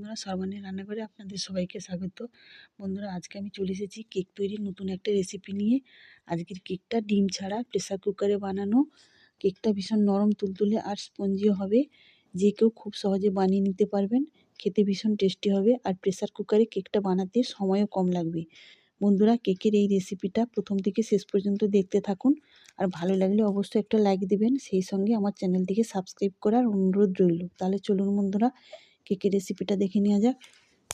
বন্ধুরা, সর্বাণী রান্নাঘরে আপনাদের সবাইকে স্বাগত। বন্ধুরা, আজকে আমি চলে এসেছি কেক তৈরির নতুন একটা রেসিপি নিয়ে। আজকের কেকটা ডিম ছাড়া প্রেসার কুকারে বানানো। কেকটা ভীষণ নরম তুলতুলে আর স্পঞ্জিও হবে। যে কেউ খুব সহজে বানিয়ে নিতে পারবেন। খেতে ভীষণ টেস্টি হবে আর প্রেসার কুকারে কেকটা বানাতে সময়ও কম লাগবে। বন্ধুরা, কেকের এই রেসিপিটা প্রথম থেকে শেষ পর্যন্ত দেখতে থাকুন। আর ভালো লাগলে অবশ্যই একটা লাইক দিবেন, সেই সঙ্গে আমার চ্যানেলটিকে সাবস্ক্রাইব করার অনুরোধ রইল। তাহলে চলুন বন্ধুরা, কেকের রেসিপিটা দেখে নেওয়া যাক।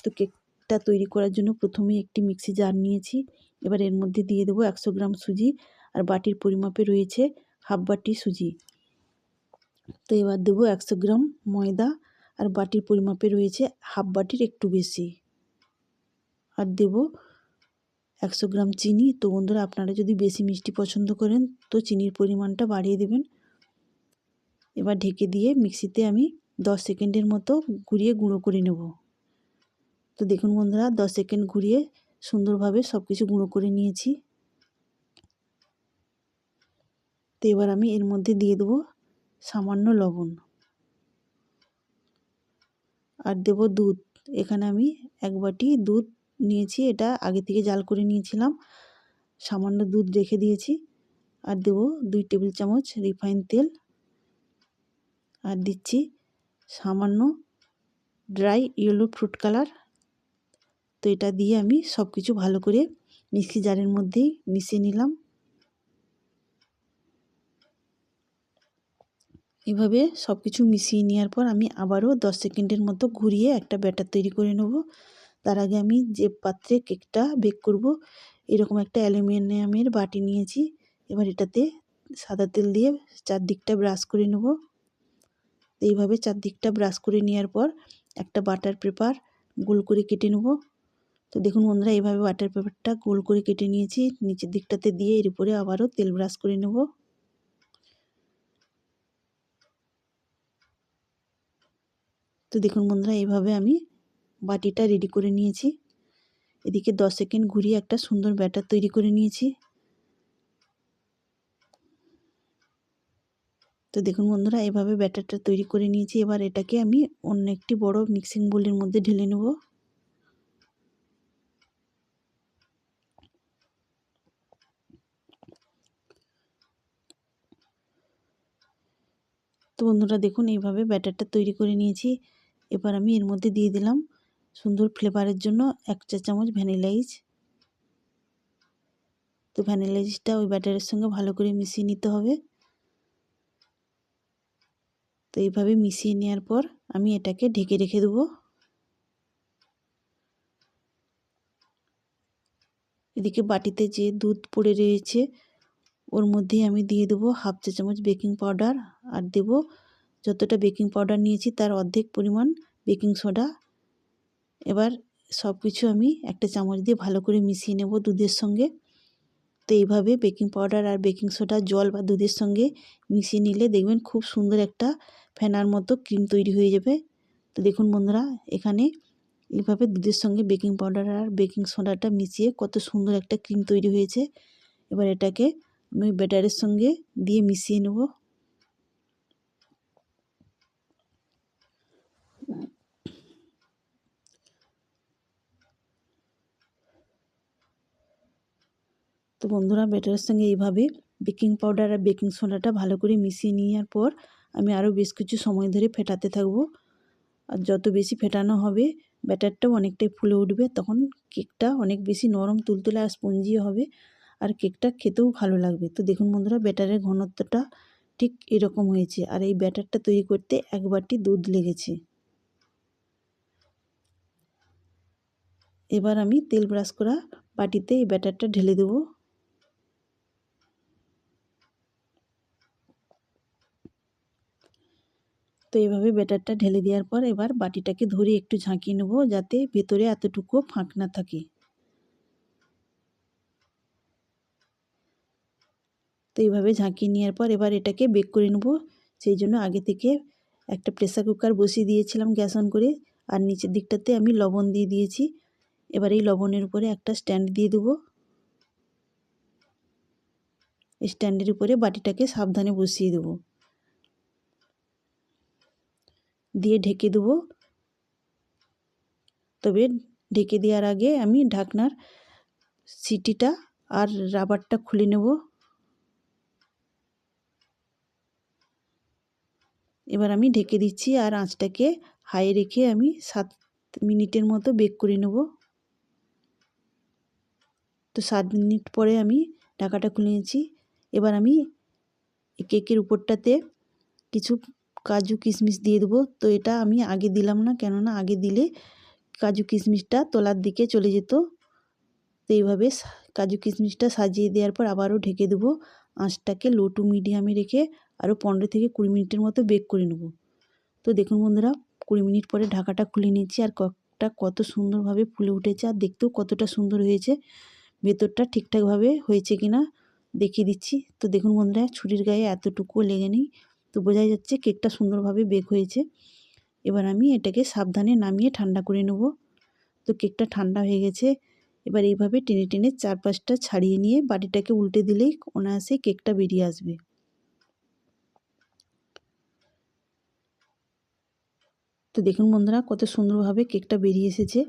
তো কেকটা তৈরি করার জন্য প্রথমে একটি মিক্সি জার নিয়েছি। এবার এর মধ্যে দিয়ে দেবো 100 গ্রাম সুজি, আর বাটির পরিমাপে রয়েছে হাফ বাটি সুজি। তো এবার দেবো 100 গ্রাম ময়দা, আর বাটির পরিমাপে রয়েছে হাফ বাটির একটু বেশি। আর দেবো 100 গ্রাম চিনি। তো বন্ধুরা, আপনারা যদি বেশি মিষ্টি পছন্দ করেন তো চিনির পরিমাণটা বাড়িয়ে দেবেন। এবার ঢেকে দিয়ে মিক্সিতে আমি 10 সেকেন্ডের মতো ঘুরিয়ে গুঁড়ো করে নেব। তো দেখুন বন্ধুরা, 10 সেকেন্ড ঘুরিয়ে সুন্দরভাবে সব কিছু গুঁড়ো করে নিয়েছি। তো এবার আমি এর মধ্যে দিয়ে দেবো সামান্য লবণ, আর দেবো দুধ। এখানে আমি 1 বাটি দুধ নিয়েছি, এটা আগে থেকে জাল করে নিয়েছিলাম। সামান্য দুধ রেখে দিয়েছি। আর দেবো 2 টেবিল চামচ রিফাইন তেল, আর দিচ্ছি সামান্য ড্রাই ইয়েলো ফ্রুট কালার। তো এটা দিয়ে আমি সব কিছু ভালো করে মিক্সি জারের মধ্যেই মিশিয়ে নিলাম। এভাবে সব কিছু মিশিয়ে নেওয়ার পর আমি আবারও 10 সেকেন্ডের মতো ঘুরিয়ে একটা ব্যাটার তৈরি করে নেব। তার আগে আমি যে পাত্রে কেকটা বেক করব, এরকম একটা অ্যালুমিনিয়ামের বাটি নিয়েছি। এবার এটাতে সাদা তেল দিয়ে চারদিকটা ব্রাশ করে নেব। এইভাবে চারদিকটা ব্রাশ করে নেওয়ার পর একটা বাটার পেপার গোল করে কেটে নেব। তো দেখুন বন্ধুরা, এইভাবে বাটার পেপারটা গোল করে কেটে নিয়েছি। নিচের দিকটাতে দিয়ে এর উপরে আবারও তেল ব্রাশ করে নেব। তো দেখুন বন্ধুরা, এইভাবে আমি বাটিটা রেডি করে নিয়েছি। এদিকে 10 সেকেন্ড ঘুরিয়ে একটা সুন্দর ব্যাটার তৈরি করে নিয়েছি। তো দেখুন বন্ধুরা, এভাবে ব্যাটারটা তৈরি করে নিয়েছি। এবার এটাকে আমি অন্য একটি বড় মিক্সিং বোলের মধ্যে ঢেলে নেব। তো বন্ধুরা দেখুন, এইভাবে ব্যাটারটা তৈরি করে নিয়েছি। এবার আমি এর মধ্যে দিয়ে দিলাম সুন্দর ফ্লেভারের জন্য 1 চা চামচ ভ্যানিলা আইস। তো ভ্যানিলা আইসটা ওই ব্যাটারের সঙ্গে ভালো করে মিশিয়ে নিতে হবে। তো এইভাবে মিশিয়ে নেওয়ার পর আমি এটাকে ঢেকে রেখে দেবো। এদিকে বাটিতে যে দুধ পড়ে রয়েছে ওর মধ্যেই আমি দিয়ে দেবো হাফ চা চামচ বেকিং পাউডার, আর দেবো যতটা বেকিং পাউডার নিয়েছি তার অর্ধেক পরিমাণ বেকিং সোডা। এবার সব কিছু আমি একটা চামচ দিয়ে ভালো করে মিশিয়ে নেব দুধের সঙ্গে। তো এইভাবে বেকিং পাউডার আর বেকিং সোডা জল বা দুধের সঙ্গে মিশিয়ে নিলে দেখবেন খুব সুন্দর একটা ফেনার মতো ক্রিম তৈরি হয়ে যাবে। তো দেখুন বন্ধুরা, এখানে এইভাবে দুধের সঙ্গে বেকিং পাউডার আর বেকিং সোডাটা মিশিয়ে কত সুন্দর একটা ক্রিম তৈরি হয়েছে। এবার এটাকে আমি ব্যাটারের সঙ্গে দিয়ে মিশিয়ে নেব। তো বন্ধুরা, ব্যাটারের সঙ্গে এইভাবে বেকিং পাউডার আর বেকিং সোডাটা ভালো করে মিশিয়ে নেওয়ার পর আমি আরও বেশ কিছু সময় ধরে ফেটাতে থাকবো। আর যত বেশি ফেটানো হবে ব্যাটারটাও অনেকটাই ফুলে উঠবে, তখন কেকটা অনেক বেশি নরম তুলতুলে আর স্পঞ্জিও হবে, আর কেকটা খেতেও ভালো লাগবে। তো দেখুন বন্ধুরা, ব্যাটারের ঘনত্বটা ঠিক এরকম হয়েছে, আর এই ব্যাটারটা তৈরি করতে 1 বাটি দুধ লেগেছে। এবার আমি তেল ব্রাশ করা বাটিতে এই ব্যাটারটা ঢেলে দেবো। তো এইভাবে ব্যাটারটা ঢেলে দেওয়ার পর এবার বাটিটাকে ধরে একটু ঝাঁকিয়ে নেব, যাতে ভেতরে এতটুকুও ফাঁক না থাকে। তো এইভাবে ঝাঁকিয়ে নেওয়ার পর এবার এটাকে বেক করে নেব। সেই জন্য আগে থেকে একটা প্রেসার কুকার বসিয়ে দিয়েছিলাম গ্যাস অন করে, আর নিচের দিকটাতে আমি লবণ দিয়ে দিয়েছি। এবার এই লবণের উপরে একটা স্ট্যান্ড দিয়ে দেবো। স্ট্যান্ডের উপরে বাটিটাকে সাবধানে বসিয়ে দেবো, দিয়ে ঢেকে দেবো তবে ঢেকে দেওয়ার আগে আমি ঢাকনার সিটিটা আর রাবারটা খুলে নেব। এবার আমি ঢেকে দিচ্ছি আর আঁচটাকে হাই রেখে আমি 7 মিনিটের মতো বেক করে নেব। তো 7 মিনিট পরে আমি ঢাকাটা খুলে নিয়েছি। এবার আমি কেকের উপরটাতে কিছু কাজু কিশমিশ দিয়ে দেবো। তো এটা আমি আগে দিলাম না, কেননা আগে দিলে কাজু কিশমিশটা তলার দিকে চলে যেত। তো এইভাবে কাজু কিশমিশটা সাজিয়ে দেওয়ার পর আবারও ঢেকে দেবো। আঁচটাকে লো টু মিডিয়ামে রেখে আরও 15 থেকে 20 মিনিটের মতো বেক করে নেব। তো দেখুন বন্ধুরা, 20 মিনিট পরে ঢাকাটা খুলে নিয়েছি আর কেকটা কত সুন্দরভাবে ফুলে উঠেছে আর দেখতেও কতটা সুন্দর হয়েছে। ভেতরটা ঠিকঠাকভাবে হয়েছে কিনা দেখিয়ে দিচ্ছি। তো দেখুন বন্ধুরা, ছুরির গায়ে এতটুকুও লেগে নেই। তো বোঝাই যাচ্ছে কেকটা সুন্দরভাবে বেক হয়েছে। এবার আমি এটাকে সাবধানে নামিয়ে ঠান্ডা করে নেব। তো কেকটা ঠান্ডা হয়ে গেছে। এবার এইভাবে টেনে টেনে 4-5টা ছাড়িয়ে নিয়ে বাটিটাকে উল্টে দিলেই অনায়াসে কেকটা বেরিয়ে আসবে। তো দেখুন বন্ধুরা, কত সুন্দরভাবে কেকটা বেরিয়ে এসেছে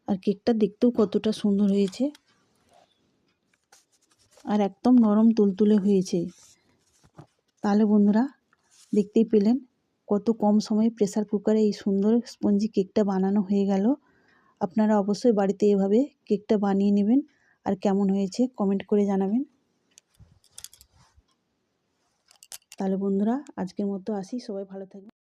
আর কেকটা দেখতেও কতটা সুন্দর হয়েছে আর একদম নরম তুলতুলে হয়েছে। তাহলে বন্ধুরা, দেখতেই পেলেন কত কম সময়ে প্রেসার কুকারে এই সুন্দর স্পঞ্জি কেকটা বানানো হয়ে গেল। আপনারা অবশ্যই বাড়িতে এভাবে কেকটা বানিয়ে নেবেন আর কেমন হয়েছে কমেন্ট করে জানাবেন। তাহলে বন্ধুরা, আজকের মতো আসি, সবাই ভালো থাকবেন।